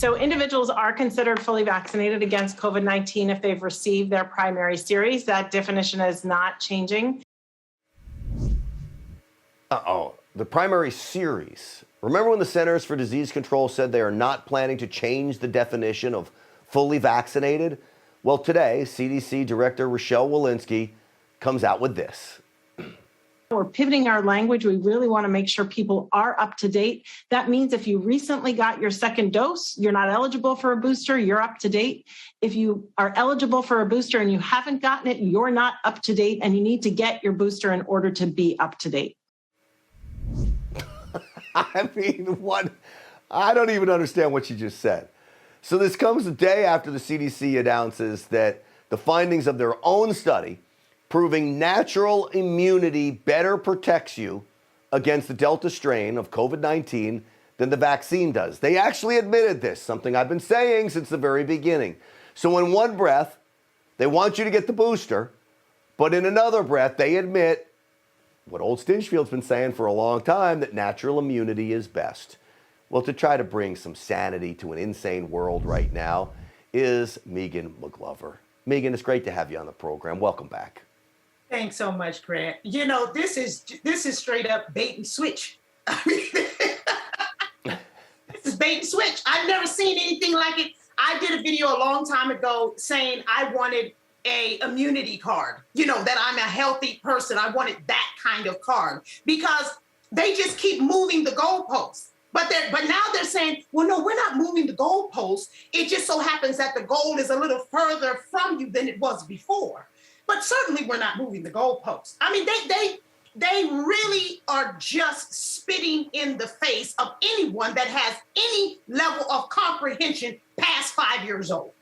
So individuals are considered fully vaccinated against COVID-19 if they've received their primary series. That definition is not changing. The primary series. Remember when the Centers for Disease Control said they are not planning to change the definition of fully vaccinated? Well, today, CDC Director Rochelle Walensky comes out with this. We're pivoting our language. We really want to make sure people are up to date. That means if you recently got your second dose, you're not eligible for a booster, you're up to date. If you are eligible for a booster and you haven't gotten it, you're not up to date, and you need to get your booster in order to be up to date. I mean, what? I don't even understand what you just said. So this comes a day after the CDC announces that the findings of their own study proving natural immunity better protects you against the Delta strain of COVID-19 than the vaccine does. They actually admitted this, something I've been saying since the very beginning. So in one breath, they want you to get the booster, but in another breath, they admit what old Stinchfield's been saying for a long time, that natural immunity is best. Well, to try to bring some sanity to an insane world right now is MCGLOVER. Megan, it's great to have you on the program. Welcome back. Thanks so much, Grant. You know, this is straight up bait and switch. I mean, this is bait and switch. I've never seen anything like it. I did a video a long time ago saying I wanted a immunity card, you know, that I'm a healthy person. I wanted that kind of card because they just keep moving the goalposts. But now they're saying, well, no, we're not moving the goalposts. It just so happens that the goal is a little further from you than it was before. But certainly we're not moving the goalposts. I mean, they really are just spitting in the face of anyone that has any level of comprehension past 5 years old.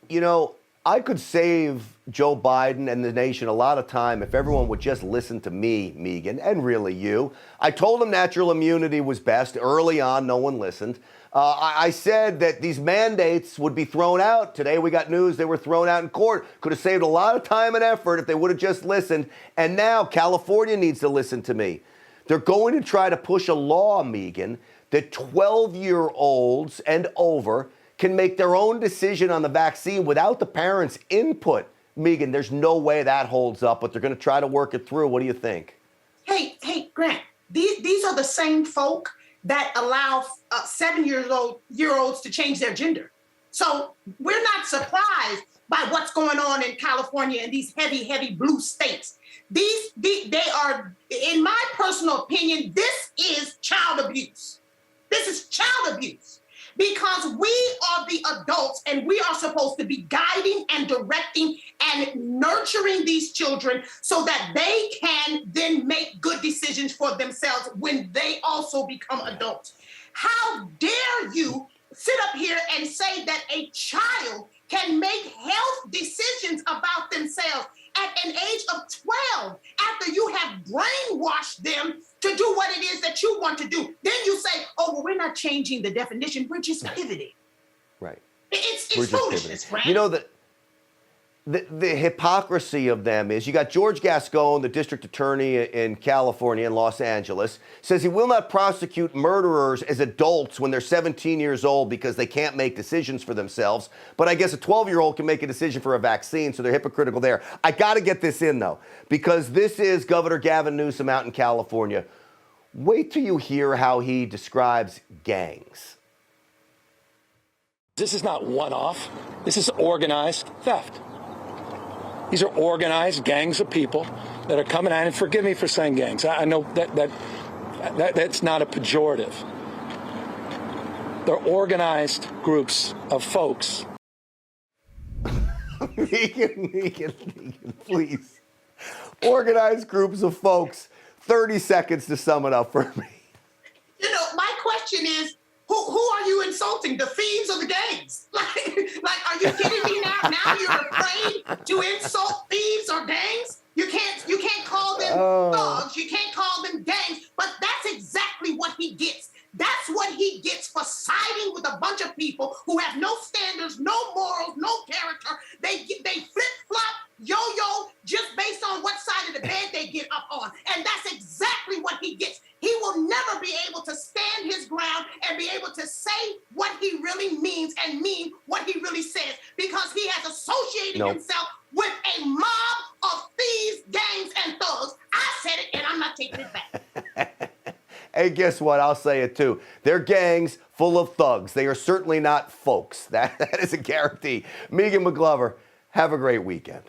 You know, I could save Joe Biden and the nation a lot of time if everyone would just listen to me, Megan, and really you. I told them natural immunity was best. Early on, no one listened. I said that these mandates would be thrown out. Today we got news they were thrown out in court. Could have saved a lot of time and effort if they would have just listened. And now California needs to listen to me. They're going to try to push a law, Megan, that 12-year-olds and over can make their own decision on the vaccine without the parents' input. Megan, there's no way that holds up, but they're going to try to work it through. What do you think? Hey, Grant, these are the same folk that allow 7-year-olds to change their gender. So we're not surprised by what's going on in California and these heavy blue states. They are, in my personal opinion, this is child abuse. This is child abuse. Because we are the adults and we are supposed to be guiding and directing and nurturing these children so that they can then make good decisions for themselves when they also become adults. How dare you sit up here and say that a child can make health decisions about themselves at an age of 12 after you have brainwashed them to do what it is that you want to do. Then you say, oh, well, we're not changing the definition. We're just pivoting. Right. It's foolishness, right? You know, the hypocrisy of them is you got George Gascon, the district attorney in California, in Los Angeles, says he will not prosecute murderers as adults when they're 17 years old because they can't make decisions for themselves. But I guess a 12-year-old can make a decision for a vaccine, so they're hypocritical there. I got to get this in, though, because this is Governor Gavin Newsom out in California. Wait till you hear how he describes gangs. This is not one-off. This is organized theft. These are organized gangs of people that are coming out, and forgive me for saying gangs. I know that's not a pejorative. They're organized groups of folks. Megan, please. Organized groups of folks. 30 seconds to sum it up for me. You know, my question is, who are you insulting, the thieves or the gangs? Like, are you kidding me now? Now you're afraid to insult thieves or gangs? You can't call them thugs. You can't call them gangs. But that's exactly what he gets. That's what he gets for siding with a bunch of people who have no standards, no morals, no character. They flip-flop, yo-yo, just based on what side of the bed they get up on. And that's exactly what he gets. He will never be able to stand his ground and be able to say what he really means and mean what he really says, because he has associated himself with a mob of thieves, gangs, and thugs. I said it, and I'm not taking it back. Hey, guess what? I'll say it too. They're gangs full of thugs. They are certainly not folks. That is a guarantee. Megan McGlover, have a great weekend.